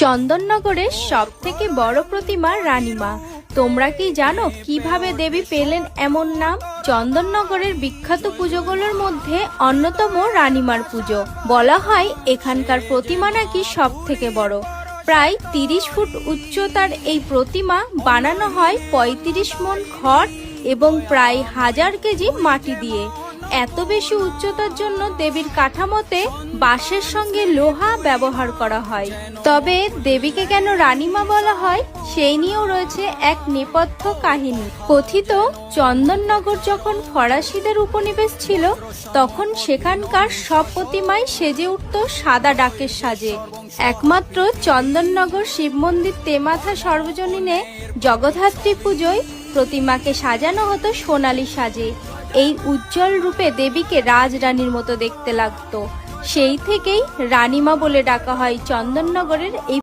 চন্দননগরের সবথেকে বড় প্রতিমা রানীমা। তোমরা কি জানো কিভাবে দেবী পেলেন এমন নাম? চন্দননগরের বিখ্যাত পুজোগুলোর মধ্যে অন্যতম রানীমার পুজো। বলা হয় এখানকার প্রতিমা নাকি সব থেকে বড়। প্রায় 30 ফুট উচ্চতার এই প্রতিমা বানানো হয় 35 মণ খড় এবং প্রায় 1000 কেজি মাটি দিয়ে। এত বেশি উচ্চতার জন্য দেবীর কাঠামোতে বাঁশের সঙ্গে লোহা ব্যবহার করা হয়। তবে দেবীকে কেন রানীমা বলা হয় সেই নিয়েও রয়েছে এক নেপথ্য কাহিনী। কথিত চন্দননগর যখন ফরাসিদের উপনিবেশ ছিল তখন সেখানকার সব প্রতিমাই সেজে উঠত সাদা ডাকের সাজে। একমাত্র চন্দননগর শিব মন্দির তেমাথা সর্বজনীনে জগদ্ধাত্রী পুজোয় প্রতিমাকে সাজানো হতো সোনালী সাজে। এই উজ্জ্বল রূপে দেবীকে রাজরানীর মতো দেখতে লাগতো। সেই থেকেই রানীমা বলে ডাকা হয় চন্দননগরের এই